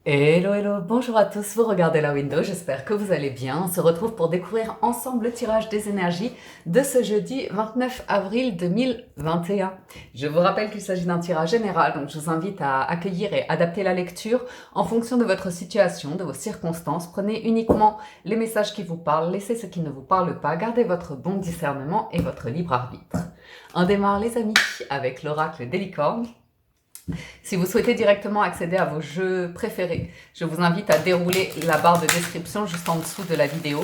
Hello, hello, bonjour à tous, vous regardez la window, j'espère que vous allez bien. On se retrouve pour découvrir ensemble le tirage des énergies de ce jeudi 29 avril 2021. Je vous rappelle qu'il s'agit d'un tirage général, donc je vous invite à accueillir et adapter la lecture en fonction de votre situation, de vos circonstances. Prenez uniquement les messages qui vous parlent, laissez ce qui ne vous parle pas, gardez votre bon discernement et votre libre arbitre. On démarre les amis avec l'oracle des licornes. Si vous souhaitez directement accéder à vos jeux préférés, je vous invite à dérouler la barre de description juste en dessous de la vidéo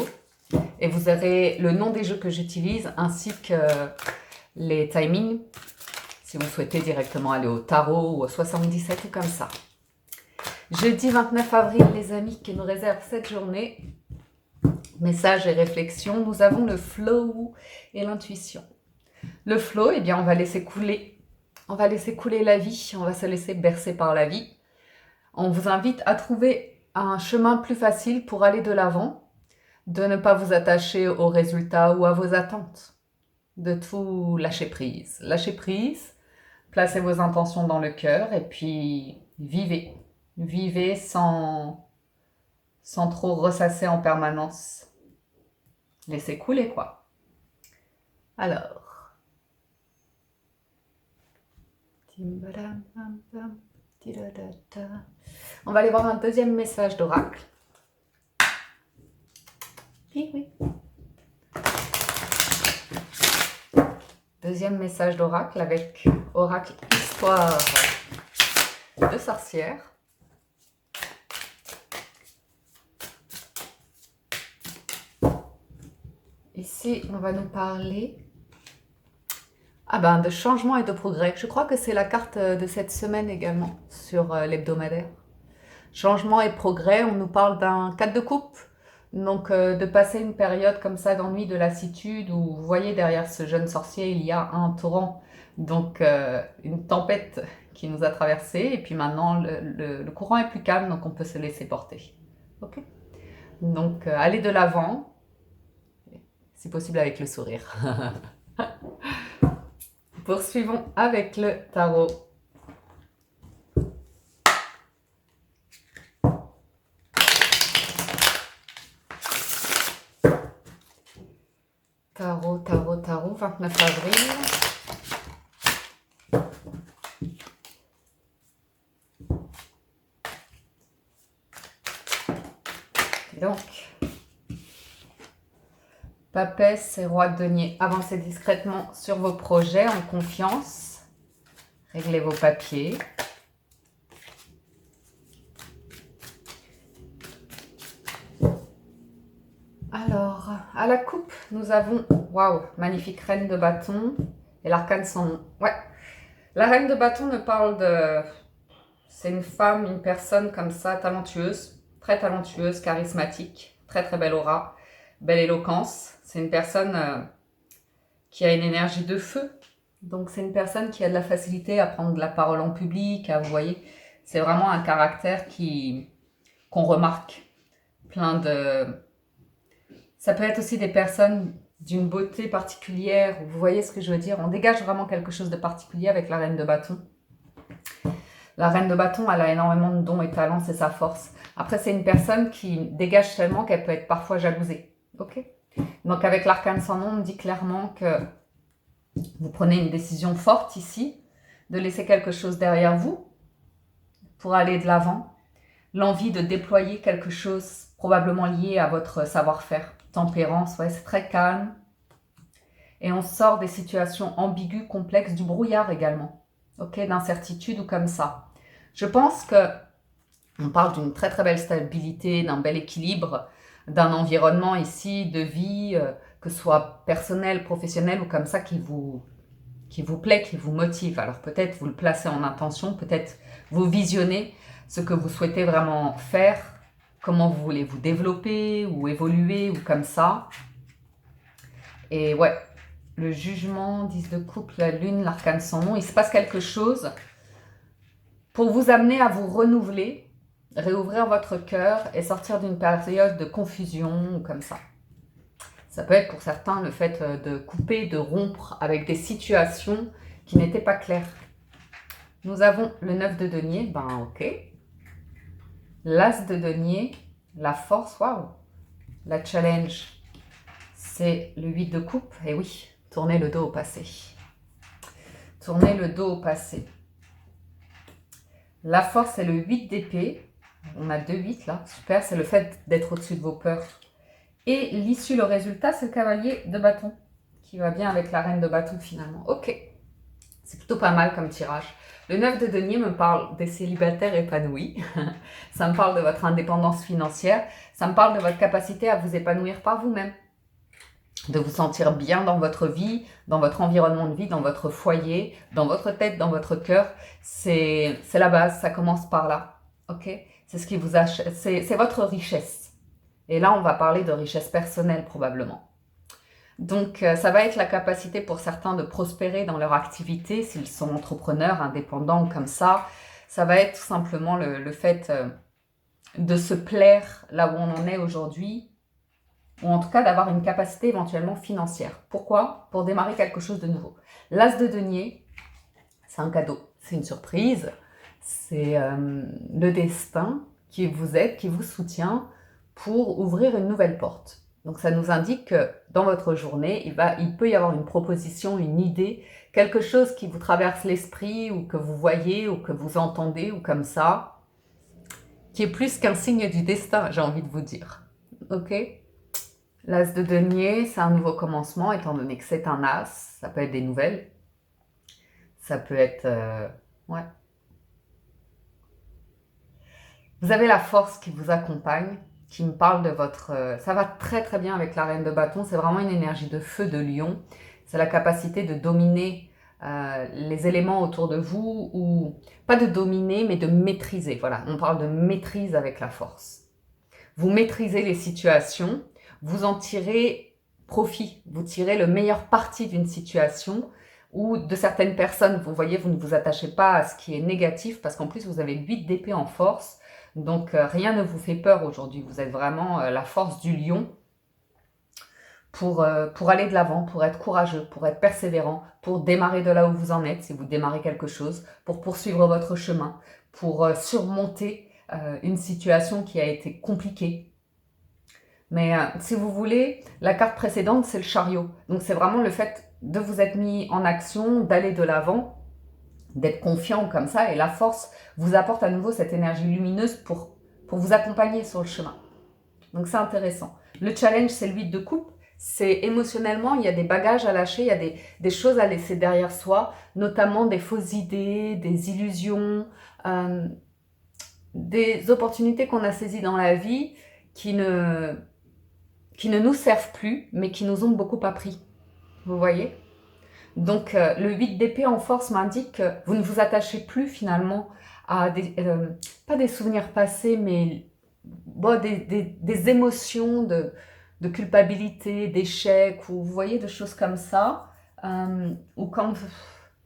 et vous aurez le nom des jeux que j'utilise ainsi que les timings si vous souhaitez directement aller au tarot ou au 77 ou comme ça. Jeudi 29 avril, les amis, qui nous réserve cette journée, messages et réflexions, nous avons le flow et l'intuition. Le flow, eh bien, on va laisser couler. On va laisser couler la vie, on va se laisser bercer par la vie. On vous invite à trouver un chemin plus facile pour aller de l'avant, de ne pas vous attacher aux résultats ou à vos attentes, de tout lâcher prise. Lâchez prise, placez vos intentions dans le cœur et puis vivez. Vivez sans trop ressasser en permanence. Laissez couler quoi. Alors, on va aller voir un deuxième message d'oracle. Oui, oui. Deuxième message d'oracle avec oracle histoire de sorcière. Ici, on va nous parler de changement et de progrès. Je crois que c'est la carte de cette semaine également sur l'hebdomadaire. Changement et progrès, on nous parle d'un 4 de coupe. Donc de passer une période comme ça d'ennui, de lassitude, où vous voyez derrière ce jeune sorcier, il y a un torrent, donc une tempête qui nous a traversé, et puis maintenant le courant est plus calme, donc on peut se laisser porter. Ok. Donc allez de l'avant, si possible avec le sourire. Poursuivons avec le tarot. Tarot, tarot, tarot, 29 avril. Donc, papesse et roi de denier, avancez discrètement sur vos projets en confiance. Réglez vos papiers. Alors, à la coupe, nous avons, waouh, magnifique reine de bâton et l'arcane sans nom. Ouais, la reine de bâton me parle de... C'est une femme, une personne comme ça, talentueuse, très talentueuse, charismatique, très très belle aura, belle éloquence. C'est une personne qui a une énergie de feu. Donc c'est une personne qui a de la facilité à prendre la parole en public, vous voyez. C'est vraiment un caractère qu'on remarque. Plein de... Ça peut être aussi des personnes d'une beauté particulière, vous voyez ce que je veux dire. On dégage vraiment quelque chose de particulier avec la reine de bâton. La reine de bâton, elle a énormément de dons et talents, c'est sa force. Après, c'est une personne qui dégage tellement qu'elle peut être parfois jalousée. Ok. Donc avec l'arcane sans nom, on me dit clairement que vous prenez une décision forte ici, de laisser quelque chose derrière vous pour aller de l'avant. L'envie de déployer quelque chose probablement lié à votre savoir-faire. Tempérance, ouais, c'est très calme. Et on sort des situations ambiguës, complexes, du brouillard également. Ok, d'incertitude ou comme ça. Je pense que on parle d'une très très belle stabilité, d'un bel équilibre, d'un environnement ici, de vie, que ce soit personnel, professionnel ou comme ça, qui vous plaît, qui vous motive. Alors peut-être vous le placez en intention, peut-être vous visionnez ce que vous souhaitez vraiment faire, comment vous voulez vous développer ou évoluer ou comme ça. Et ouais, le jugement, 10 de coupe, la lune, l'arcane sans nom, il se passe quelque chose pour vous amener à vous renouveler, réouvrir votre cœur et sortir d'une période de confusion ou comme ça. Ça peut être pour certains le fait de couper, de rompre avec des situations qui n'étaient pas claires. Nous avons le 9 de denier, ok. L'as de denier, la force, waouh. La challenge, c'est le 8 de coupe. Et oui, tournez le dos au passé. Tournez le dos au passé. La force, c'est le 8 d'épée. On a 2-8 là. Super, c'est le fait d'être au-dessus de vos peurs. Et l'issue, le résultat, c'est le cavalier de bâton, qui va bien avec la reine de bâton finalement. Ok, c'est plutôt pas mal comme tirage. Le 9 de denier me parle des célibataires épanouis. Ça me parle de votre indépendance financière. Ça me parle de votre capacité à vous épanouir par vous-même. De vous sentir bien dans votre vie, dans votre environnement de vie, dans votre foyer, dans votre tête, dans votre cœur. C'est la base, ça commence par là. Ok, c'est ce qui vous c'est votre richesse. Et là, on va parler de richesse personnelle probablement. Donc, ça va être la capacité pour certains de prospérer dans leur activité, s'ils sont entrepreneurs, indépendants ou comme ça. Ça va être tout simplement le fait de se plaire là où on en est aujourd'hui, ou en tout cas d'avoir une capacité éventuellement financière. Pourquoi? Pour démarrer quelque chose de nouveau. L'as de denier, c'est un cadeau, c'est une surprise, c'est le destin qui vous aide, qui vous soutient pour ouvrir une nouvelle porte. Donc ça nous indique que dans votre journée, il peut y avoir une proposition, une idée, quelque chose qui vous traverse l'esprit ou que vous voyez ou que vous entendez ou comme ça, qui est plus qu'un signe du destin, j'ai envie de vous dire. Ok? L'as de denier, c'est un nouveau commencement, étant donné que c'est un as. Ça peut être des nouvelles. Ça peut être... ouais. Vous avez la force qui vous accompagne, qui me parle de votre... ça va très très bien avec la reine de bâton. C'est vraiment une énergie de feu de lion. C'est la capacité de dominer les éléments autour de vous, ou pas de dominer, mais de maîtriser. Voilà, on parle de maîtrise avec la force. Vous maîtrisez les situations, vous en tirez profit, vous tirez le meilleur parti d'une situation, ou de certaines personnes, vous voyez, vous ne vous attachez pas à ce qui est négatif, parce qu'en plus vous avez 8 d'épée en force, donc rien ne vous fait peur aujourd'hui, vous êtes vraiment la force du lion pour aller de l'avant, pour être courageux, pour être persévérant, pour démarrer de là où vous en êtes, si vous démarrez quelque chose, pour poursuivre votre chemin, pour surmonter une situation qui a été compliquée. Mais si vous voulez, la carte précédente, c'est le chariot. Donc c'est vraiment le fait de vous être mis en action, d'aller de l'avant, d'être confiant comme ça. Et la force vous apporte à nouveau cette énergie lumineuse pour vous accompagner sur le chemin. Donc c'est intéressant. Le challenge, c'est le 8 de coupe. C'est émotionnellement, il y a des bagages à lâcher, il y a des choses à laisser derrière soi, notamment des fausses idées, des illusions, des opportunités qu'on a saisies dans la vie qui ne nous servent plus, mais qui nous ont beaucoup appris. Vous voyez? Donc, le 8 d'épée en force m'indique que vous ne vous attachez plus finalement à pas des souvenirs passés, mais bon, des émotions de culpabilité, d'échec, ou vous voyez, de choses comme ça. Ou quand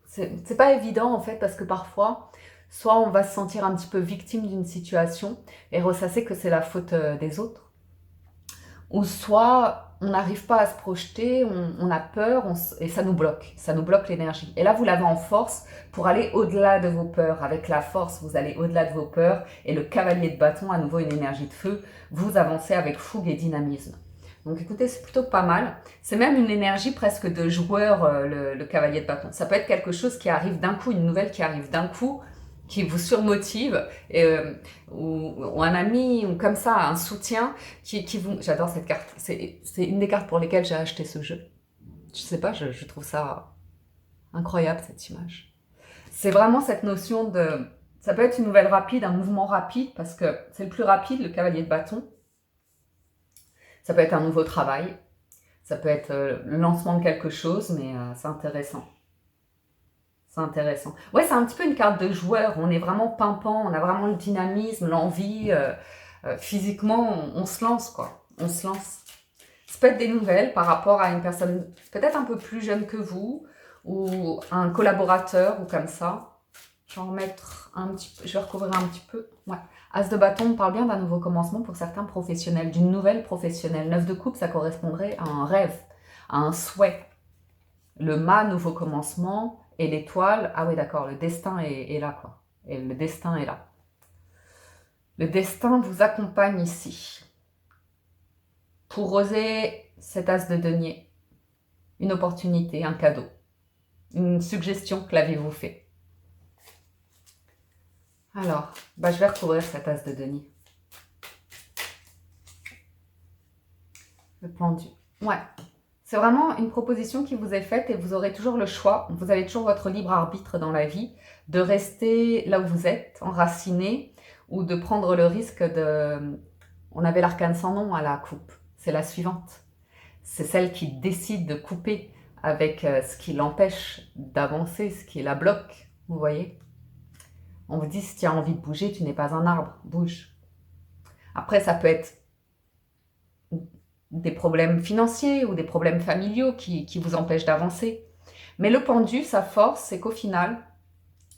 c'est pas évident en fait, parce que parfois, soit on va se sentir un petit peu victime d'une situation et ressasser que c'est la faute des autres, ou soit on n'arrive pas à se projeter, on a peur et ça nous bloque l'énergie. Et là, vous l'avez en force pour aller au-delà de vos peurs. Avec la force, vous allez au-delà de vos peurs, et le cavalier de bâton, à nouveau une énergie de feu, vous avancez avec fougue et dynamisme. Donc écoutez, c'est plutôt pas mal. C'est même une énergie presque de joueur, le cavalier de bâton. Ça peut être quelque chose qui arrive d'un coup, une nouvelle qui arrive d'un coup, qui vous surmotive, ou un ami, ou comme ça, un soutien qui vous... J'adore cette carte, c'est une des cartes pour lesquelles j'ai acheté ce jeu. Je sais pas, je trouve ça incroyable, cette image. C'est vraiment cette notion de... Ça peut être une nouvelle rapide, un mouvement rapide, parce que c'est le plus rapide, le cavalier de bâton. Ça peut être un nouveau travail, ça peut être le lancement de quelque chose, mais c'est intéressant. C'est intéressant. Ouais, c'est un petit peu une carte de joueur. On est vraiment pimpant, on a vraiment le dynamisme, l'envie. Physiquement, on se lance, quoi. On se lance. Ça peut être des nouvelles par rapport à une personne peut-être un peu plus jeune que vous, ou un collaborateur, ou comme ça. Je vais en remettre un petit peu, je vais recouvrir un petit peu. Ouais. As de bâton, on parle bien d'un nouveau commencement pour certains professionnels, d'une nouvelle professionnelle. 9 de coupe, ça correspondrait à un rêve, à un souhait. Le mât, nouveau commencement. Et l'étoile, ah oui d'accord, le destin est là, quoi. Et le destin est là. Le destin vous accompagne ici pour oser cet as de denier. Une opportunité, un cadeau, une suggestion que la vie vous fait. Alors, je vais recouvrir cet as de denier. Le pendu. Ouais. C'est vraiment une proposition qui vous est faite et vous aurez toujours le choix. Vous avez toujours votre libre arbitre dans la vie de rester là où vous êtes, enraciné, ou de prendre le risque de... On avait l'arcane sans nom à la coupe. C'est la suivante. C'est celle qui décide de couper avec ce qui l'empêche d'avancer, ce qui la bloque. Vous voyez? On vous dit, si tu as envie de bouger, tu n'es pas un arbre. Bouge. Après, ça peut être des problèmes financiers ou des problèmes familiaux qui vous empêchent d'avancer. Mais le pendu, sa force, c'est qu'au final,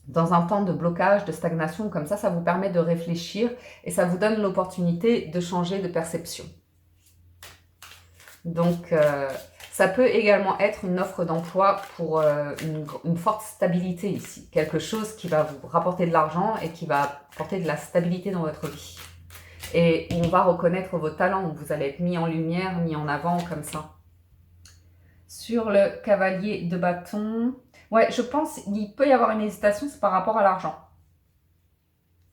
dans un temps de blocage, de stagnation comme ça vous permet de réfléchir et ça vous donne l'opportunité de changer de perception. Donc, ça peut également être une offre d'emploi pour une forte stabilité ici. Quelque chose qui va vous rapporter de l'argent et qui va apporter de la stabilité dans votre vie. Et où on va reconnaître vos talents, où vous allez être mis en lumière, mis en avant comme ça. Sur le cavalier de bâton, ouais, je pense qu'il peut y avoir une hésitation, c'est par rapport à l'argent.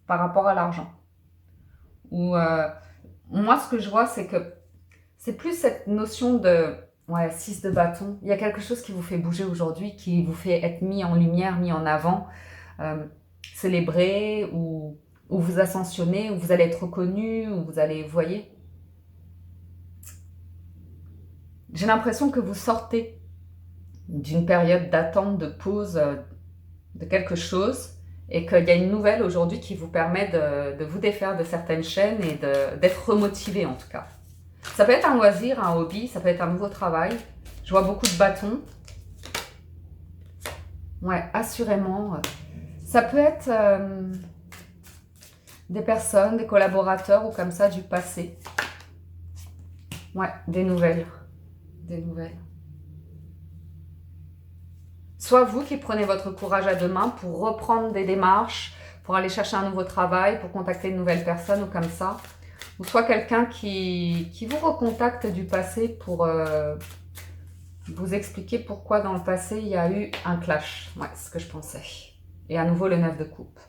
Par rapport à l'argent. Ou moi, ce que je vois, c'est que c'est plus cette notion de 6 de bâton. Il y a quelque chose qui vous fait bouger aujourd'hui, qui vous fait être mis en lumière, mis en avant, célébré, ou vous ascensionnez, où vous allez être reconnu, où vous allez, vous voyez. J'ai l'impression que vous sortez d'une période d'attente, de pause, de quelque chose, et qu'il y a une nouvelle aujourd'hui qui vous permet de vous défaire de certaines chaînes et d'être remotivé en tout cas. Ça peut être un loisir, un hobby, ça peut être un nouveau travail. Je vois beaucoup de bâtons. Ouais, assurément. Ça peut être des personnes, des collaborateurs ou comme ça du passé. Ouais, des nouvelles. Des nouvelles. Soit vous qui prenez votre courage à deux mains pour reprendre des démarches, pour aller chercher un nouveau travail, pour contacter une nouvelle personne ou comme ça. Ou soit quelqu'un qui vous recontacte du passé pour vous expliquer pourquoi dans le passé il y a eu un clash. Ouais, c'est ce que je pensais. Et à nouveau le 9 de coupe.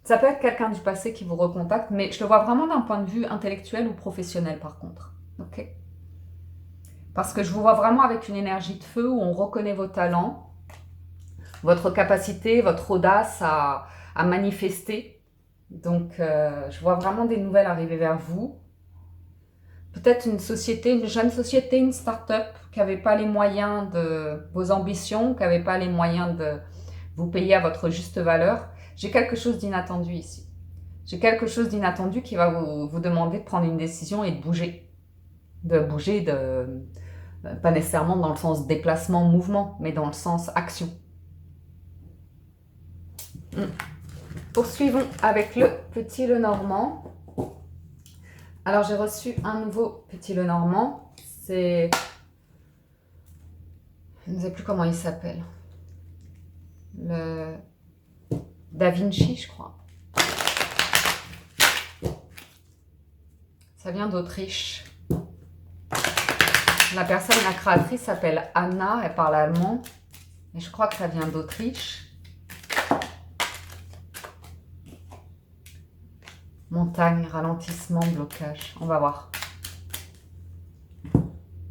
Ça peut être quelqu'un du passé qui vous recontacte, mais je le vois vraiment d'un point de vue intellectuel ou professionnel par contre. Ok? Parce que je vous vois vraiment avec une énergie de feu où on reconnaît vos talents, votre capacité, votre audace à manifester. Donc, je vois vraiment des nouvelles arriver vers vous. Peut-être une société, une jeune société, une start-up qui n'avait pas les moyens de vos ambitions, qui n'avait pas les moyens de vous payer à votre juste valeur. J'ai quelque chose d'inattendu ici. J'ai quelque chose d'inattendu qui va vous demander de prendre une décision et de bouger. De bouger, pas nécessairement dans le sens déplacement, mouvement, mais dans le sens action. Poursuivons avec le petit Lenormand. Alors, j'ai reçu un nouveau petit Lenormand. C'est... Je ne sais plus comment il s'appelle. Le Da Vinci, je crois. Ça vient d'Autriche. La personne, la créatrice s'appelle Anna, elle parle allemand. Mais je crois que ça vient d'Autriche. Montagne, ralentissement, blocage. On va voir.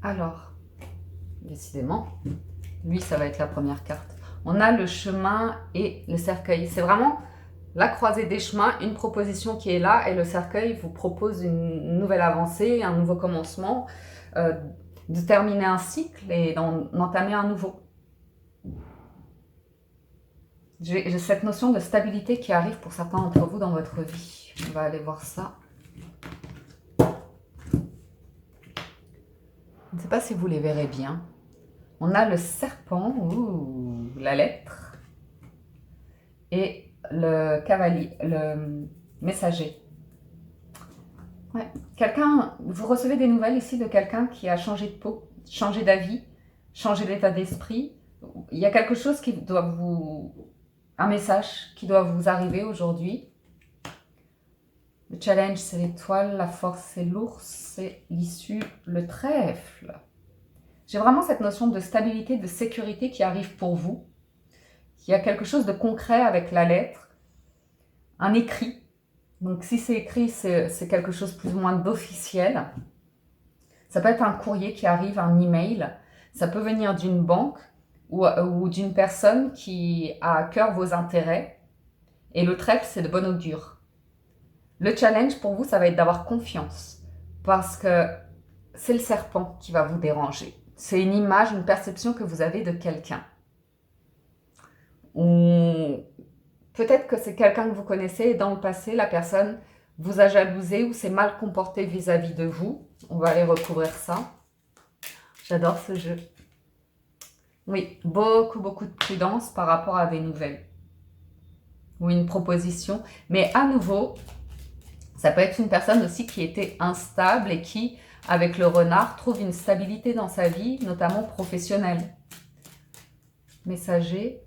Alors, décidément, lui, ça va être la première carte. On a le chemin et le cercueil. C'est vraiment la croisée des chemins, une proposition qui est là. Et le cercueil vous propose une nouvelle avancée, un nouveau commencement, de terminer un cycle et d'en entamer un nouveau. J'ai cette notion de stabilité qui arrive pour certains d'entre vous dans votre vie. On va aller voir ça. Je ne sais pas si vous les verrez bien. On a le serpent, la lettre, et le cavalier, le messager. Ouais. Quelqu'un, vous recevez des nouvelles ici de quelqu'un qui a changé de peau, changé d'avis, changé d'état d'esprit. Il y a quelque chose qui doit vous... Un message qui doit vous arriver aujourd'hui. Le challenge, c'est l'étoile. La force, c'est l'ours. C'est l'issue, le trèfle. J'ai vraiment cette notion de stabilité, de sécurité qui arrive pour vous. Il y a quelque chose de concret avec la lettre. Un écrit. Donc si c'est écrit, c'est quelque chose plus ou moins d'officiel. Ça peut être un courrier qui arrive, un email. Ça peut venir d'une banque ou d'une personne qui a à cœur vos intérêts. Et le trèfle, c'est de bon augure. Le challenge pour vous, ça va être d'avoir confiance. Parce que c'est le serpent qui va vous déranger. C'est une image, une perception que vous avez de quelqu'un. Ou peut-être que c'est quelqu'un que vous connaissez et dans le passé, la personne vous a jalousé ou s'est mal comportée vis-à-vis de vous. On va aller recouvrir ça. J'adore ce jeu. Oui, beaucoup de prudence par rapport à des nouvelles. Ou une proposition. Mais à nouveau, ça peut être une personne aussi qui était instable et qui, avec le renard, trouve une stabilité dans sa vie, notamment professionnelle. Messager,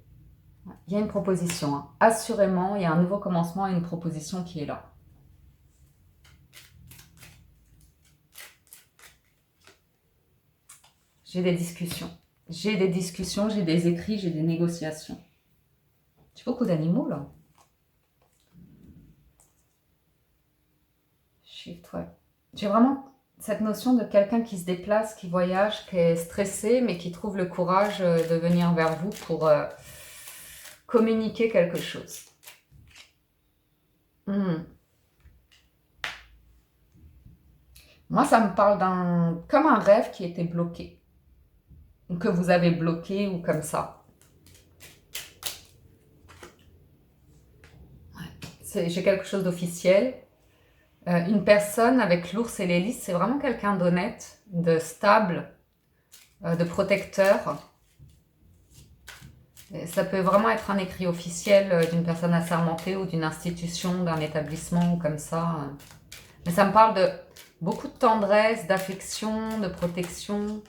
il y a une proposition. Hein. Assurément, il y a un nouveau commencement et une proposition qui est là. J'ai des discussions. J'ai des discussions, j'ai des écrits, j'ai des négociations. J'ai beaucoup d'animaux là. Shift, ouais. J'ai vraiment cette notion de quelqu'un qui se déplace, qui voyage, qui est stressé, mais qui trouve le courage de venir vers vous pour communiquer quelque chose. Moi, ça me parle comme un rêve qui était bloqué. Ou que vous avez bloqué ou comme ça. Ouais. J'ai quelque chose d'officiel. Une personne avec l'ours et l'hélice, c'est vraiment quelqu'un d'honnête, de stable, de protecteur. Et ça peut vraiment être un écrit officiel d'une personne assermentée ou d'une institution, d'un établissement ou comme ça. Mais ça me parle de beaucoup de tendresse, d'affection, de protection.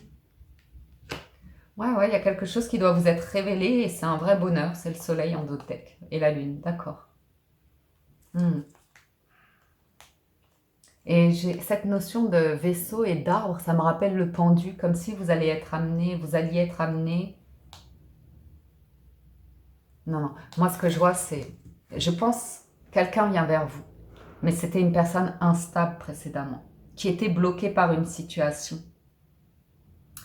Ouais, il y a quelque chose qui doit vous être révélé et c'est un vrai bonheur. C'est le soleil en dos de deck et la lune, d'accord. Et j'ai cette notion de vaisseau et d'arbre, ça me rappelle le pendu, comme si vous alliez être amené. Non. Moi, ce que je vois, c'est, je pense, quelqu'un vient vers vous, mais c'était une personne instable précédemment, qui était bloquée par une situation.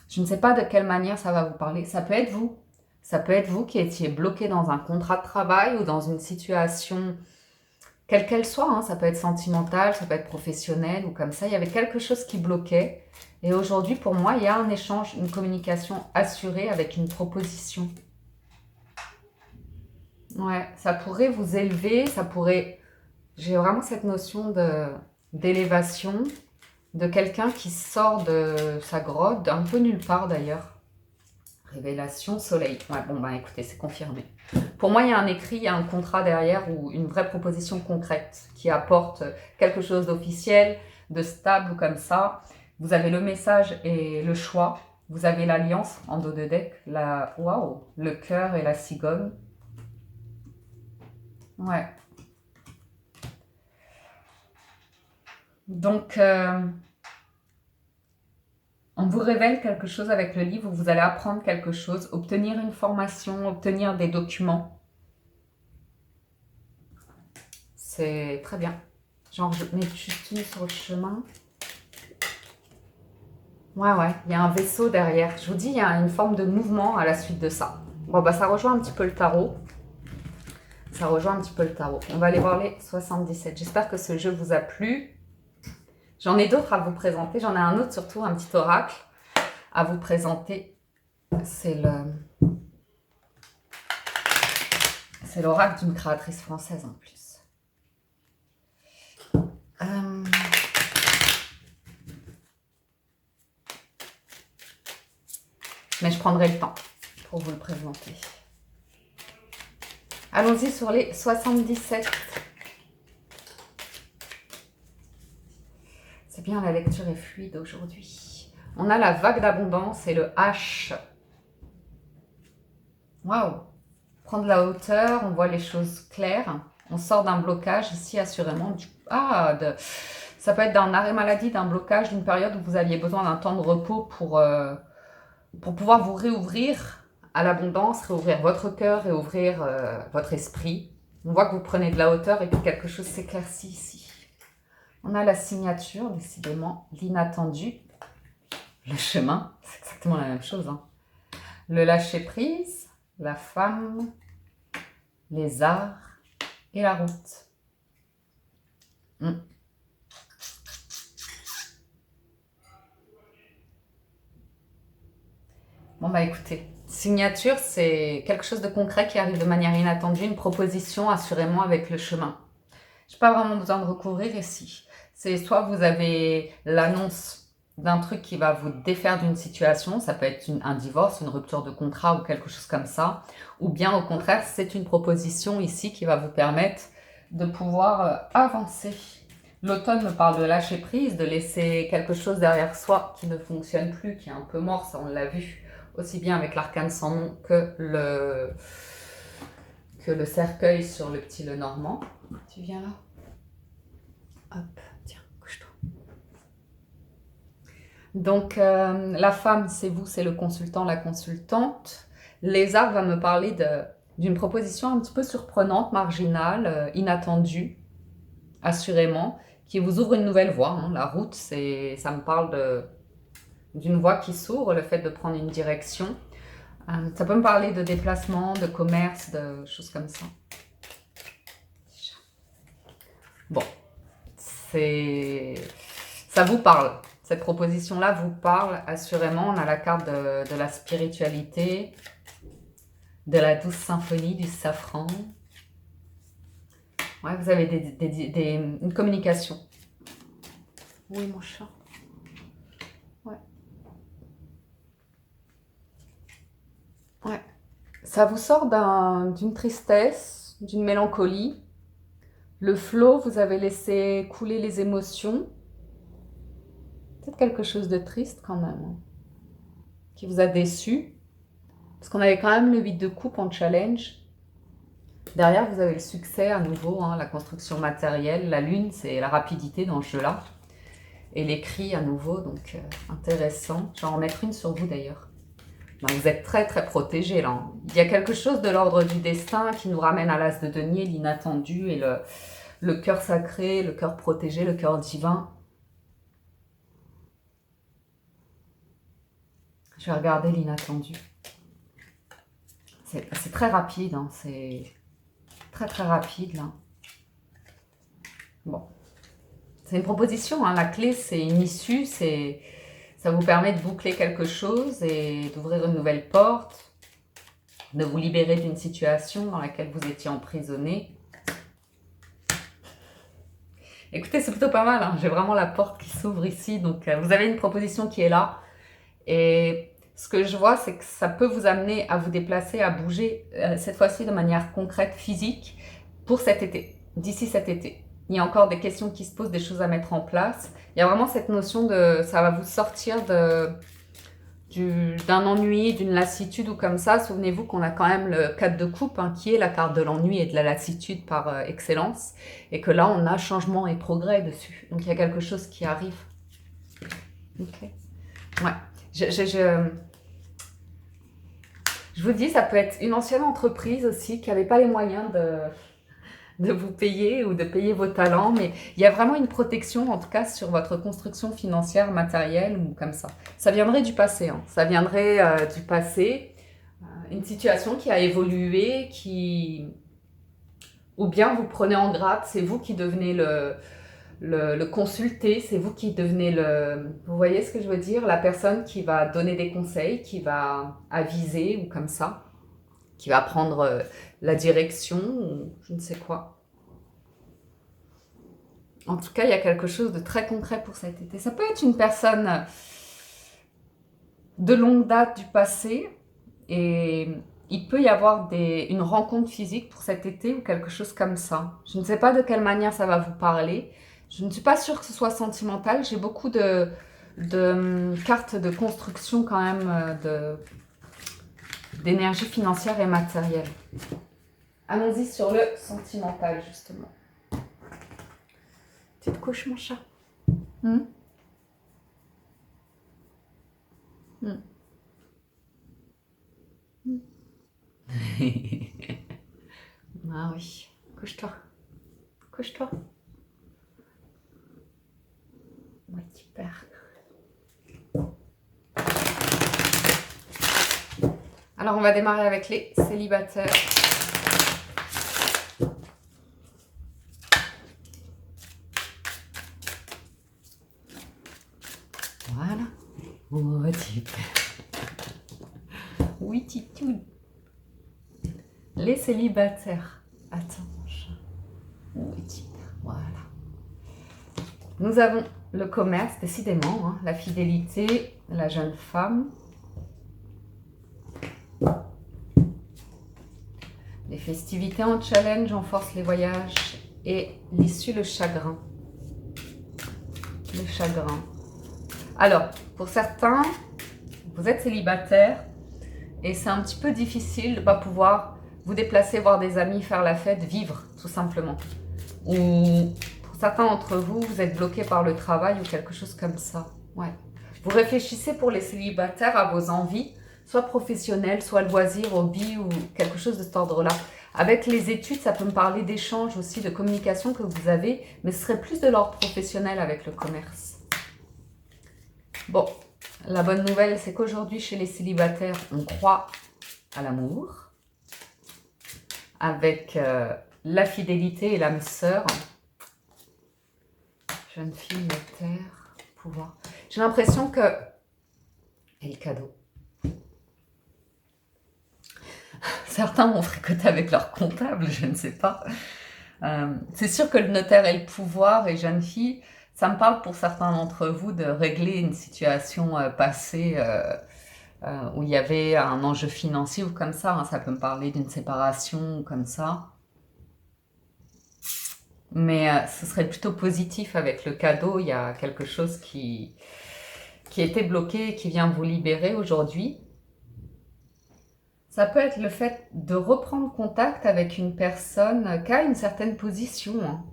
Je ne sais pas de quelle manière ça va vous parler. Ça peut être vous. Ça peut être vous qui étiez bloqué dans un contrat de travail ou dans une situation quelle qu'elle soit, hein, ça peut être sentimental, ça peut être professionnel ou comme ça. Il y avait quelque chose qui bloquait. Et aujourd'hui, pour moi, il y a un échange, une communication assurée avec une proposition. Ouais, ça pourrait vous élever, ça pourrait... J'ai vraiment cette notion d'élévation, de quelqu'un qui sort de sa grotte, un peu nulle part d'ailleurs. Révélation, soleil. Ouais, bon, écoutez, c'est confirmé. Pour moi, il y a un écrit, il y a un contrat derrière ou une vraie proposition concrète qui apporte quelque chose d'officiel, de stable ou comme ça. Vous avez le message et le choix. Vous avez l'alliance en dos de deck, le cœur et la cigogne. Ouais. Donc, on vous révèle quelque chose avec le livre, vous allez apprendre quelque chose, obtenir une formation, obtenir des documents. C'est très bien. Genre, je mets juste une sur le chemin. Ouais, il y a un vaisseau derrière. Je vous dis, il y a une forme de mouvement à la suite de ça. Bon, ça rejoint un petit peu le tarot. On va aller voir les 77. J'espère que ce jeu vous a plu. J'en ai d'autres à vous présenter. J'en ai un autre surtout, un petit oracle à vous présenter. C'est l'oracle d'une créatrice française en plus. Mais je prendrai le temps pour vous le présenter. Allons-y sur les 77. C'est bien, la lecture est fluide aujourd'hui. On a la vague d'abondance et le H. Waouh! Prendre la hauteur, on voit les choses claires. On sort d'un blocage ici, assurément. Ça peut être d'un arrêt maladie, d'un blocage, d'une période où vous aviez besoin d'un temps de repos pour pouvoir vous réouvrir à l'abondance, réouvrir votre cœur, réouvrir votre esprit. On voit que vous prenez de la hauteur et que quelque chose s'éclaircit ici. On a la signature, décidément, l'inattendu, le chemin, c'est exactement la même chose. Hein. Le lâcher-prise, la femme, les arts et la route. Bon bah écoutez, signature, c'est quelque chose de concret qui arrive de manière inattendue, une proposition assurément avec le chemin. Je n'ai pas vraiment besoin de recouvrir ici. C'est soit vous avez l'annonce d'un truc qui va vous défaire d'une situation, ça peut être un divorce, une rupture de contrat ou quelque chose comme ça, ou bien au contraire, c'est une proposition ici qui va vous permettre de pouvoir avancer. L'automne me parle de lâcher prise, de laisser quelque chose derrière soi qui ne fonctionne plus, qui est un peu mort, ça on l'a vu, aussi bien avec l'arcane sans nom que le cercueil sur le petit Lenormand. Tu viens là? Hop, tiens, couche-toi. Donc, la femme, c'est vous, c'est le consultant, la consultante. Les arts va me parler d'une proposition un petit peu surprenante, marginale, inattendue, assurément, qui vous ouvre une nouvelle voie. Hein. La route, ça me parle d'une voie qui s'ouvre, le fait de prendre une direction. Ça peut me parler de déplacement, de commerce, de choses comme ça. Bon, ça vous parle. Cette proposition-là vous parle assurément. On a la carte de la spiritualité, de la douce symphonie, du safran. Ouais, vous avez une communication. Oui, mon chat. Ouais. Ouais. Ça vous sort d'une tristesse, d'une mélancolie. Le flot, vous avez laissé couler les émotions. Peut-être quelque chose de triste quand même, hein, qui vous a déçu. Parce qu'on avait quand même le 8 de coupe en challenge. Derrière, vous avez le succès à nouveau, hein, la construction matérielle. La lune, c'est la rapidité dans ce jeu-là. Et l'écrit à nouveau, donc intéressant. Je vais en mettre une sur vous d'ailleurs. Ben, vous êtes très très protégé là. Hein. Il y a quelque chose de l'ordre du destin qui nous ramène à l'as de denier, l'inattendu et le cœur sacré, le cœur protégé, le cœur divin. Je vais regarder l'inattendu. C'est très rapide, hein, c'est très très rapide là. Bon, c'est une proposition, hein, la clé c'est une issue, ça vous permet de boucler quelque chose et d'ouvrir une nouvelle porte, de vous libérer d'une situation dans laquelle vous étiez emprisonné. Écoutez, c'est plutôt pas mal, hein, j'ai vraiment la porte qui s'ouvre ici, donc vous avez une proposition qui est là et ce que je vois, c'est que ça peut vous amener à vous déplacer, à bouger, cette fois-ci de manière concrète, physique, pour cet été, d'ici cet été. Il y a encore des questions qui se posent, des choses à mettre en place. Il y a vraiment cette notion ça va vous sortir d'un ennui, d'une lassitude ou comme ça. Souvenez-vous qu'on a quand même le 4 de coupe, hein, qui est la carte de l'ennui et de la lassitude par excellence. Et que là, on a changement et progrès dessus. Donc, il y a quelque chose qui arrive. Ok. Ouais. Je vous dis, ça peut être une ancienne entreprise aussi qui n'avait pas les moyens de vous payer ou de payer vos talents, mais il y a vraiment une protection, en tout cas, sur votre construction financière, matérielle ou comme ça. Ça viendrait du passé, hein. Ça viendrait du passé, une situation qui a évolué, ou bien vous prenez en gratte, c'est vous qui devenez le consulter, c'est vous qui devenez vous voyez ce que je veux dire, la personne qui va donner des conseils, qui va aviser ou comme ça, qui va prendre la direction ou je ne sais quoi. En tout cas, il y a quelque chose de très concret pour cet été. Ça peut être une personne de longue date du passé et il peut y avoir une rencontre physique pour cet été ou quelque chose comme ça. Je ne sais pas de quelle manière ça va vous parler. Je ne suis pas sûre que ce soit sentimental. J'ai beaucoup de cartes de construction quand même, d'énergie financière et matérielle. Allons-y sur le sentimental, justement. Tu te couches, mon chat? Ah oui, couche-toi. Couche-toi. Ouais, super. Alors, on va démarrer avec les célibataires. Voilà. Oh, super. Oui, Titou. Les célibataires. Attends, mon chat. Oui, super. Voilà. Nous avons le commerce, décidément, hein, la fidélité, la jeune femme. Les festivités en challenge, on force les voyages et l'issue, le chagrin. Le chagrin. Alors, pour certains, vous êtes célibataire et c'est un petit peu difficile de ne pas pouvoir vous déplacer, voir des amis, faire la fête, vivre, tout simplement. Ou pour certains d'entre vous, vous êtes bloqué par le travail ou quelque chose comme ça. Ouais. Vous réfléchissez pour les célibataires à vos envies, soit professionnelles, soit loisirs, hobby ou quelque chose de cet ordre-là. Avec les études, ça peut me parler d'échanges aussi, de communication que vous avez, mais ce serait plus de l'ordre professionnel avec le commerce. Bon, la bonne nouvelle, c'est qu'aujourd'hui, chez les célibataires, on croit à l'amour, avec la fidélité et l'âme sœur. Jeune fille, notaire, pouvoir. J'ai l'impression que... Et le cadeau. Certains vont fricoter avec leur comptable, je ne sais pas. C'est sûr que le notaire et le pouvoir et jeune fille, ça me parle pour certains d'entre vous de régler une situation passée où il y avait un enjeu financier ou comme ça. Hein, ça peut me parler d'une séparation ou comme ça. Mais ce serait plutôt positif avec le cadeau. Il y a quelque chose qui était bloqué et qui vient vous libérer aujourd'hui. Ça peut être le fait de reprendre contact avec une personne qui a une certaine position, hein,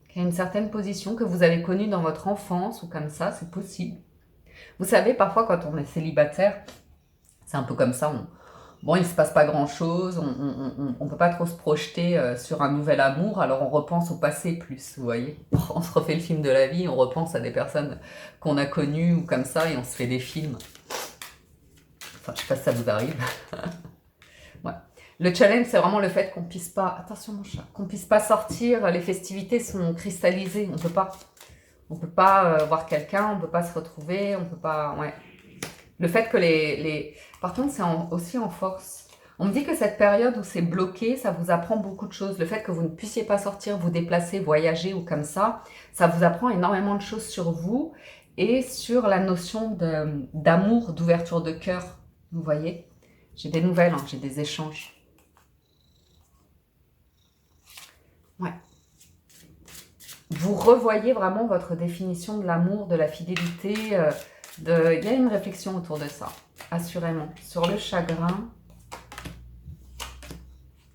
qui a une certaine position que vous avez connue dans votre enfance ou comme ça, c'est possible. Vous savez, parfois quand on est célibataire, c'est un peu comme ça, bon, il ne se passe pas grand-chose, on ne peut pas trop se projeter sur un nouvel amour, alors on repense au passé plus, vous voyez. On se refait le film de la vie, on repense à des personnes qu'on a connues ou comme ça, et on se fait des films. Enfin, je ne sais pas si ça vous arrive. Ouais. Le challenge, c'est vraiment le fait qu'on puisse pas... Attention mon chat. Qu'on puisse pas sortir, les festivités sont cristallisées, on peut pas. On peut pas voir quelqu'un, on peut pas se retrouver, on peut pas... Ouais. Le fait que les... Par contre, c'est aussi en force. On me dit que cette période où c'est bloqué, ça vous apprend beaucoup de choses. Le fait que vous ne puissiez pas sortir, vous déplacer, voyager ou comme ça vous apprend énormément de choses sur vous et sur la notion d'amour, d'ouverture de cœur. Vous voyez? J'ai des nouvelles, hein, j'ai des échanges. Ouais. Vous revoyez vraiment votre définition de l'amour, de la fidélité. Il y a une réflexion autour de ça, assurément. Sur le chagrin.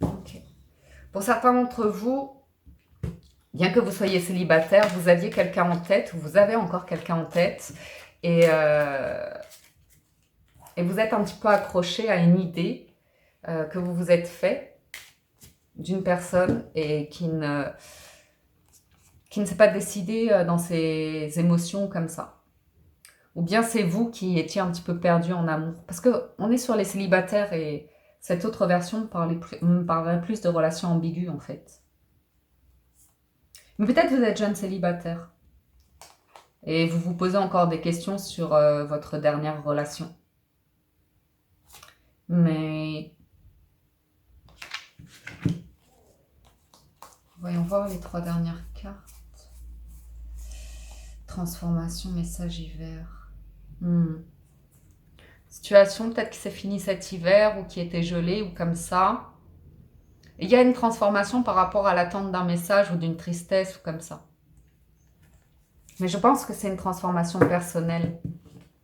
Ok. Pour certains d'entre vous, bien que vous soyez célibataire, vous aviez quelqu'un en tête, ou vous avez encore quelqu'un en tête, et vous êtes un petit peu accroché à une idée que vous vous êtes fait d'une personne et qui ne s'est pas décidé dans ses émotions comme ça. Ou bien c'est vous qui étiez un petit peu perdu en amour. Parce qu'on est sur les célibataires et cette autre version me parlerait plus de relations ambiguës en fait. Mais peut-être vous êtes jeune célibataire et vous vous posez encore des questions sur votre dernière relation. Mais voyons voir les 3 dernières cartes. Transformation, message hiver. Situation peut-être qui s'est finie cet hiver ou qui était gelée ou comme ça. Il y a une transformation par rapport à l'attente d'un message ou d'une tristesse ou comme ça. Mais je pense que c'est une transformation personnelle.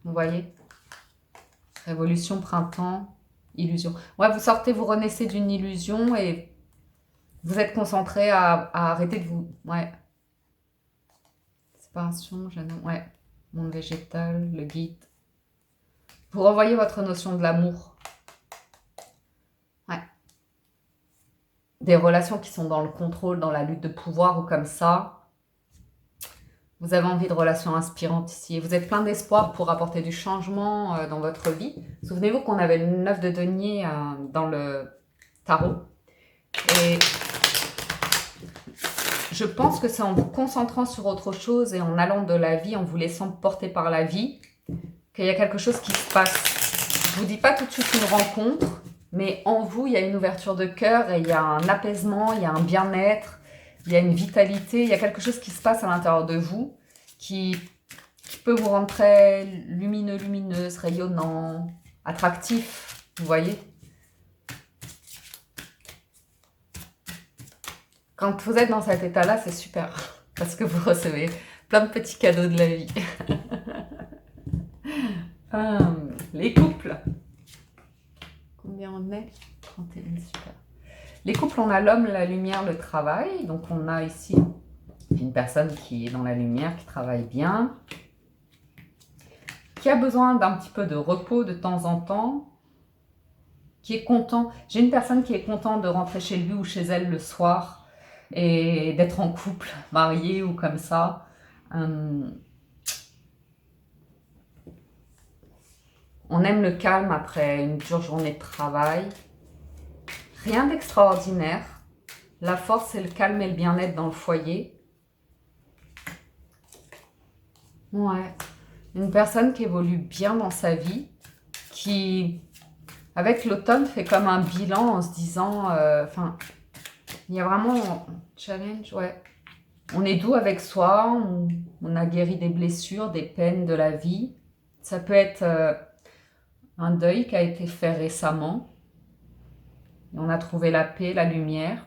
Vous voyez? Révolution, printemps, illusion. Ouais, vous sortez, vous renaissez d'une illusion et Vous êtes concentré à arrêter de vous... Ouais. Séparation, ouais. Monde végétal, le guide. Vous revoyez votre notion de l'amour. Ouais. Des relations qui sont dans le contrôle, dans la lutte de pouvoir ou comme ça. Vous avez envie de relations inspirantes ici. Et vous êtes plein d'espoir pour apporter du changement dans votre vie. Souvenez-vous qu'on avait le 9 de denier dans le tarot. Et je pense que c'est en vous concentrant sur autre chose et en allant de la vie, en vous laissant porter par la vie, qu'il y a quelque chose qui se passe. Je ne vous dis pas tout de suite une rencontre, mais en vous, il y a une ouverture de cœur et il y a un apaisement, il y a un bien-être, il y a une vitalité, il y a quelque chose qui se passe à l'intérieur de vous qui peut vous rendre très lumineux, lumineuse, rayonnant, attractif, vous voyez. Quand vous êtes dans cet état-là, c'est super, parce que vous recevez plein de petits cadeaux de la vie. Les couples. Combien on est? 31, super. Les couples, on a l'homme, la lumière, le travail. Donc on a ici une personne qui est dans la lumière, qui travaille bien, qui a besoin d'un petit peu de repos de temps en temps, qui est content. J'ai une personne qui est contente de rentrer chez lui ou chez elle le soir et d'être en couple, marié ou comme ça. On aime le calme après une dure journée de travail. Rien d'extraordinaire. La force, c'est le calme et le bien-être dans le foyer. Ouais. Une personne qui évolue bien dans sa vie, qui, avec l'automne, fait comme un bilan en se disant... il y a vraiment un challenge, ouais. On est doux avec soi, on a guéri des blessures, des peines de la vie. Ça peut être un deuil qui a été fait récemment. Et on a trouvé la paix, la lumière.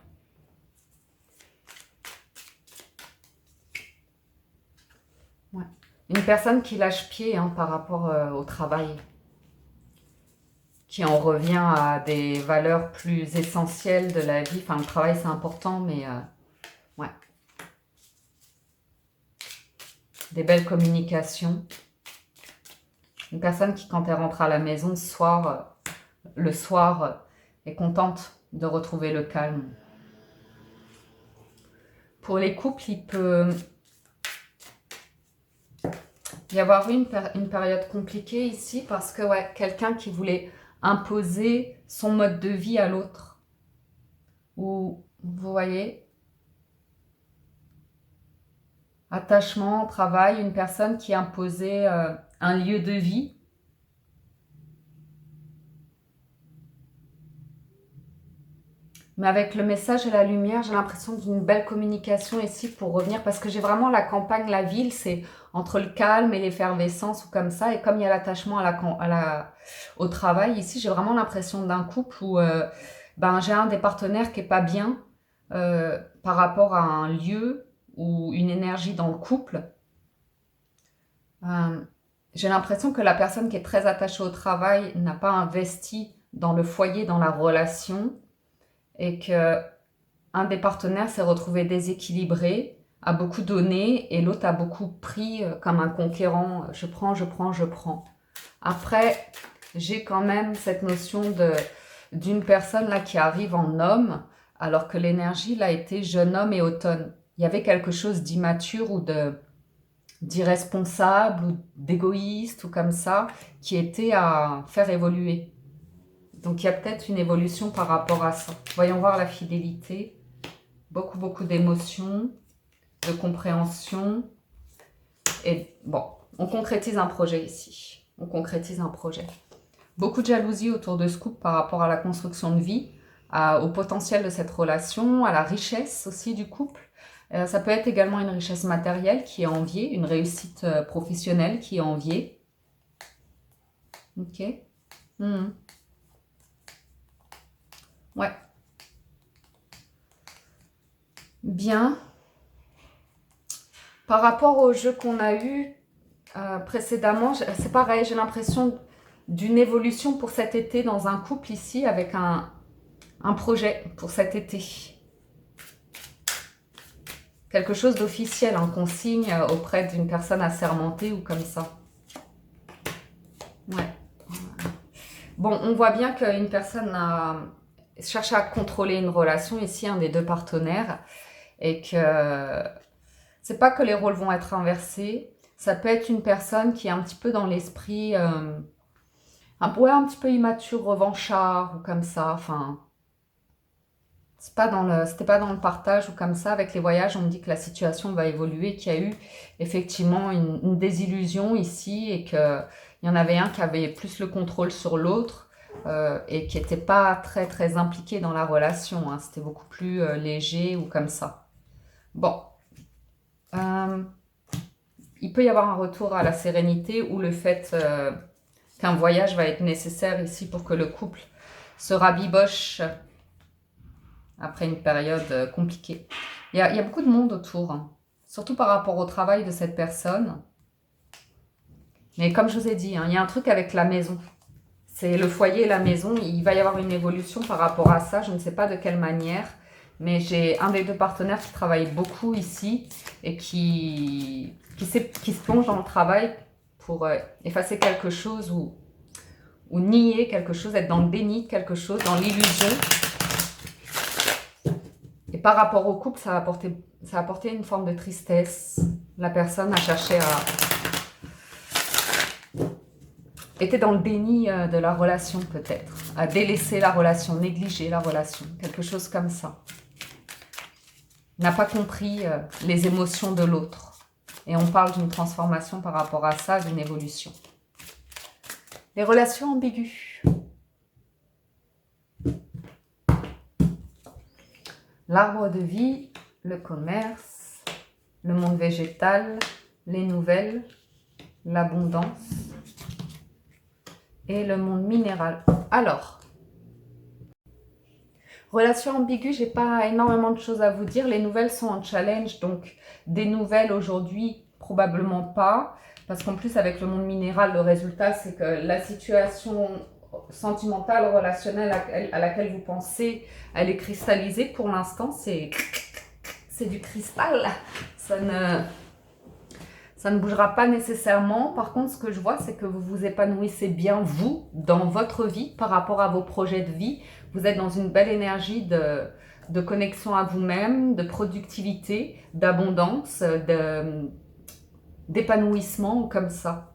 Ouais. Une personne qui lâche pied par rapport au travail, qui en revient à des valeurs plus essentielles de la vie. Enfin, le travail, c'est important, mais ouais. Des belles communications. Une personne qui, quand elle rentre à la maison le soir, est contente de retrouver le calme. Pour les couples, il peut y avoir une période compliquée ici parce que ouais, quelqu'un qui voulait imposer son mode de vie à l'autre. Ou, vous voyez, attachement, travail, une personne qui imposait un lieu de vie. Mais avec le message et la lumière, j'ai l'impression d'une belle communication ici pour revenir. Parce que j'ai vraiment la campagne, la ville, c'est entre le calme et l'effervescence ou comme ça. Et comme il y a l'attachement au travail, ici, j'ai vraiment l'impression d'un couple où j'ai un des partenaires qui n'est pas bien par rapport à un lieu ou une énergie dans le couple. J'ai l'impression que la personne qui est très attachée au travail n'a pas investi dans le foyer, dans la relation. Et que un des partenaires s'est retrouvé déséquilibré, a beaucoup donné et l'autre a beaucoup pris comme un conquérant. Je prends, je prends, je prends. Après, j'ai quand même cette notion d'une personne là qui arrive en homme, alors que l'énergie là était jeune homme et automne. Il y avait quelque chose d'immature ou d'irresponsable ou d'égoïste ou comme ça qui était à faire évoluer. Donc, il y a peut-être une évolution par rapport à ça. Voyons voir la fidélité. Beaucoup, beaucoup d'émotions, de compréhension. Et bon, on concrétise un projet ici. On concrétise un projet. Beaucoup de jalousie autour de ce couple par rapport à la construction de vie, au potentiel de cette relation, à la richesse aussi du couple. Ça peut être également une richesse matérielle qui est enviée, une réussite professionnelle qui est enviée. Ok. Ouais. Bien. Par rapport au jeu qu'on a eu précédemment, c'est pareil, j'ai l'impression d'une évolution pour cet été dans un couple ici avec un projet pour cet été. quelque chose d'officiel, hein, qu'on signe auprès d'une personne assermentée ou comme ça. Ouais. Bon, on voit bien qu'une personne cherche à contrôler une relation ici, un des deux partenaires, et que c'est pas que les rôles vont être inversés, ça peut être une personne qui est un petit peu dans l'esprit, un petit peu immature, revanchard ou comme ça, enfin... C'était pas dans le partage ou comme ça. Avec les voyages, on me dit que la situation va évoluer, qu'il y a eu effectivement une désillusion ici et qu'il y en avait un qui avait plus le contrôle sur l'autre et qui n'était pas très très impliqué dans la relation. Hein. C'était beaucoup plus léger ou comme ça. Bon. Il peut y avoir un retour à la sérénité ou le fait qu'un voyage va être nécessaire ici pour que le couple se rabiboche après une période compliquée. Il y a beaucoup de monde autour, hein, surtout par rapport au travail de cette personne. Mais comme je vous ai dit, hein, il y a un truc avec la maison. C'est le foyer et la maison. Il va y avoir une évolution par rapport à ça. Je ne sais pas de quelle manière. Mais j'ai un des deux partenaires qui travaille beaucoup ici et qui se plonge dans le travail pour effacer quelque chose ou nier quelque chose, être dans le déni de quelque chose, dans l'illusion. Et par rapport au couple, ça a apporté une forme de tristesse. La personne a cherché était dans le déni de la relation peut-être, à délaisser la relation, négliger la relation, quelque chose comme ça. N'a pas compris les émotions de l'autre. Et on parle d'une transformation par rapport à ça, d'une évolution. Les relations ambiguës. L'arbre de vie, le commerce, le monde végétal, les nouvelles, l'abondance et le monde minéral. Alors, relation ambiguë, j'ai pas énormément de choses à vous dire. Les nouvelles sont en challenge, donc des nouvelles aujourd'hui, probablement pas. Parce qu'en plus, avec le monde minéral, le résultat, c'est que la situation sentimentale, relationnelle à laquelle vous pensez, elle est cristallisée. Pour l'instant, c'est du cristal. Ça ne bougera pas nécessairement. Par contre, ce que je vois, c'est que vous vous épanouissez bien, vous, dans votre vie, par rapport à vos projets de vie. Vous êtes dans une belle énergie de connexion à vous-même, de productivité, d'abondance, d'épanouissement, comme ça.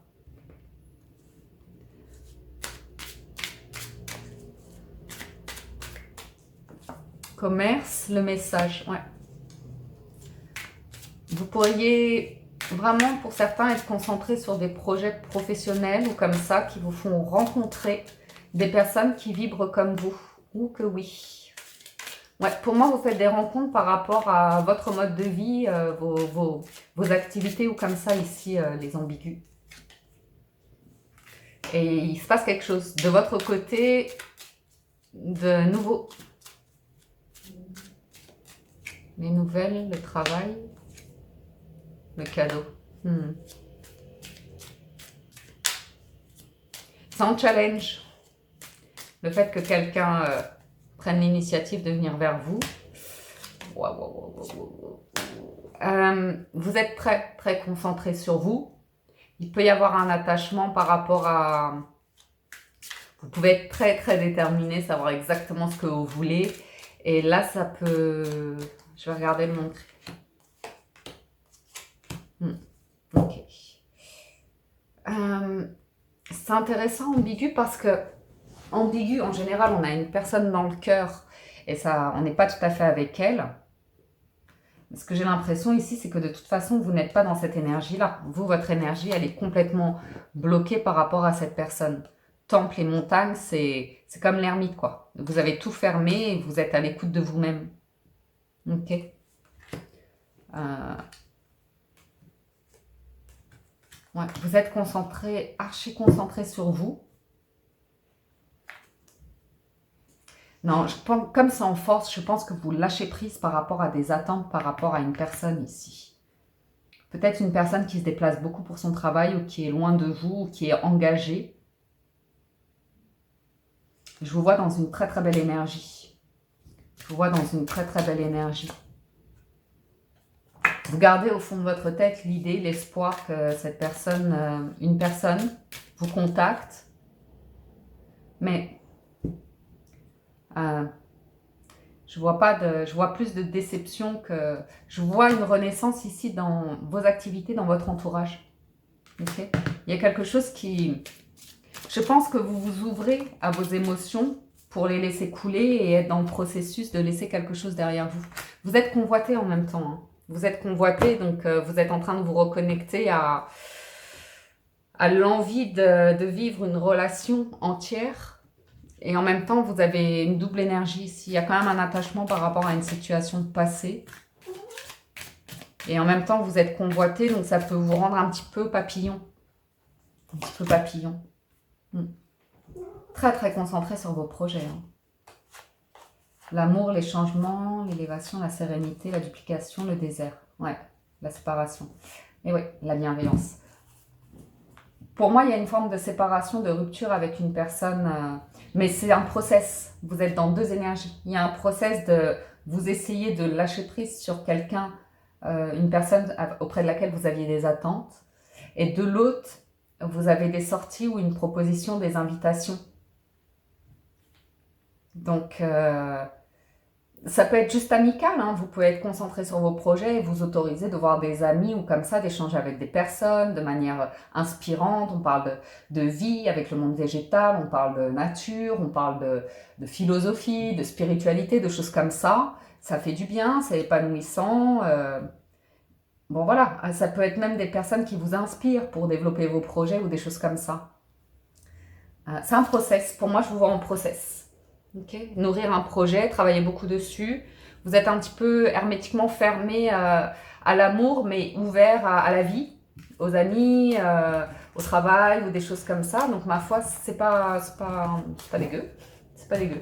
Commerce, le message, ouais. Vous pourriez vraiment, pour certains, être concentré sur des projets professionnels ou comme ça, qui vous font rencontrer des personnes qui vibrent comme vous. Ou que oui. Ouais, pour moi, vous faites des rencontres par rapport à votre mode de vie, vos activités ou comme ça ici, les ambigus. Et il se passe quelque chose de votre côté de nouveau. Les nouvelles, le travail, le cadeau. C'est un challenge. Le fait que quelqu'un prenne l'initiative de venir vers vous. Vous êtes très, très concentré sur vous. Il peut y avoir un attachement par rapport à... Vous pouvez être très, très déterminé, savoir exactement ce que vous voulez. Et là, ça peut... Je vais regarder le montre. Ok. C'est intéressant, ambigu, parce que ambigu, en général, on a une personne dans le cœur et ça, on n'est pas tout à fait avec elle. Ce que j'ai l'impression ici, c'est que de toute façon, vous n'êtes pas dans cette énergie-là. Vous, votre énergie, elle est complètement bloquée par rapport à cette personne. Temple et montagne, c'est comme l'ermite, quoi. Vous avez tout fermé et vous êtes à l'écoute de vous-même. Ok. Ouais, vous êtes concentré, archi concentré sur vous. Non, je pense, comme c'est en force, je pense que vous lâchez prise par rapport à des attentes, par rapport à une personne ici. Peut-être une personne qui se déplace beaucoup pour son travail ou qui est loin de vous ou qui est engagée. Je vous vois dans une très très belle énergie. Je vous vois dans une très très belle énergie. Vous gardez au fond de votre tête l'idée, l'espoir que cette personne, une personne, vous contacte. Mais je vois plus de déception que... Je vois une renaissance ici dans vos activités, dans votre entourage. Okay. Il y a quelque chose qui... Je pense que vous vous ouvrez à vos émotions pour les laisser couler et être dans le processus de laisser quelque chose derrière vous. Vous êtes convoité en même temps. Hein. Vous êtes convoité, donc vous êtes en train de vous reconnecter à l'envie de vivre une relation entière. Et en même temps, vous avez une double énergie ici. Il y a quand même un attachement par rapport à une situation passée. Et en même temps, vous êtes convoité, donc ça peut vous rendre un petit peu papillon. Un petit peu papillon. Très, très concentré sur vos projets. Hein. L'amour, les changements, l'élévation, la sérénité, la duplication, le désert. Ouais, la séparation. Et oui, la bienveillance. Pour moi, il y a une forme de séparation, de rupture avec une personne, mais c'est un process. Vous êtes dans deux énergies. Il y a un process de vous essayer de lâcher prise sur quelqu'un, une personne auprès de laquelle vous aviez des attentes. Et de l'autre, vous avez des sorties ou une proposition, des invitations. Donc, ça peut être juste amical, hein. Vous pouvez être concentré sur vos projets et vous autoriser de voir des amis ou comme ça, d'échanger avec des personnes de manière inspirante. On parle de vie avec le monde végétal, on parle de nature, on parle de philosophie, de spiritualité, de choses comme ça. Ça fait du bien, c'est épanouissant. Bon voilà, ça peut être même des personnes qui vous inspirent pour développer vos projets ou des choses comme ça. C'est un process, pour moi je vous vois en process. Okay. Nourrir un projet, travailler beaucoup dessus. Vous êtes un petit peu hermétiquement fermé à l'amour, mais ouvert à la vie, aux amis, au travail ou des choses comme ça. Donc ma foi, c'est pas dégueu. C'est pas dégueu.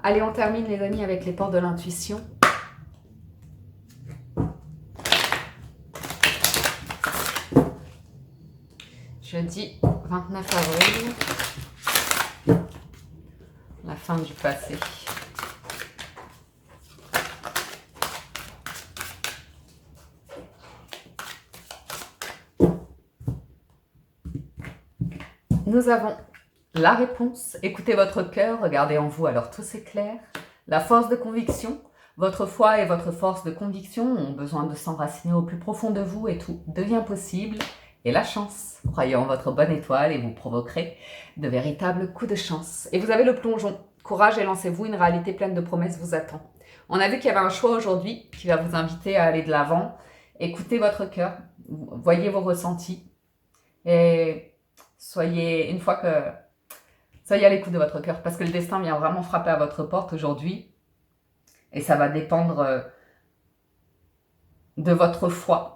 Allez, on termine les amis avec les portes de l'intuition. Jeudi 29 avril. La fin du passé. Nous avons la réponse. Écoutez votre cœur, regardez en vous, alors tout s'éclaire. La force de conviction. Votre foi et votre force de conviction ont besoin de s'enraciner au plus profond de vous et tout devient possible. Et la chance. Croyez en votre bonne étoile et vous provoquerez de véritables coups de chance. Et vous avez le plongeon. Courage et lancez-vous, une réalité pleine de promesses vous attend. On a vu qu'il y avait un choix aujourd'hui qui va vous inviter à aller de l'avant. Écoutez votre cœur, voyez vos ressentis et soyez à l'écoute de votre cœur parce que le destin vient vraiment frapper à votre porte aujourd'hui et ça va dépendre de votre foi.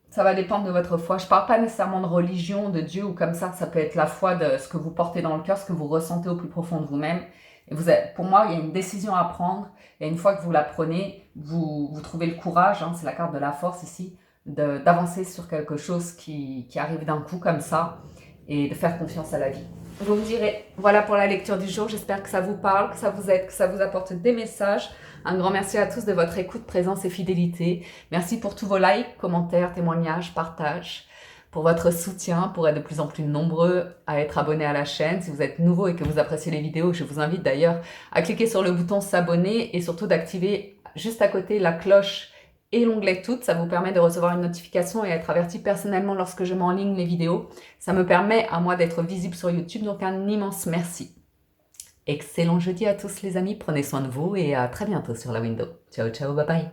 Ça va dépendre de votre foi. Je ne parle pas nécessairement de religion, de Dieu ou comme ça. Ça peut être la foi de ce que vous portez dans le cœur, ce que vous ressentez au plus profond de vous-même. Et pour moi, il y a une décision à prendre. Et une fois que vous la prenez, vous trouvez le courage, hein, c'est la carte de la force ici, d'avancer sur quelque chose qui arrive d'un coup comme ça et de faire confiance à la vie. Vous me direz, voilà pour la lecture du jour. J'espère que ça vous parle, que ça vous aide, que ça vous apporte des messages. Un grand merci à tous de votre écoute, présence et fidélité. Merci pour tous vos likes, commentaires, témoignages, partages, pour votre soutien, pour être de plus en plus nombreux à être abonnés à la chaîne. Si vous êtes nouveau et que vous appréciez les vidéos, je vous invite d'ailleurs à cliquer sur le bouton s'abonner et surtout d'activer juste à côté la cloche et l'onglet toutes. Ça vous permet de recevoir une notification et être averti personnellement lorsque je mets en ligne les vidéos. Ça me permet à moi d'être visible sur YouTube, donc un immense merci. Excellent jeudi à tous les amis, prenez soin de vous et à très bientôt sur la window. Ciao ciao, bye bye.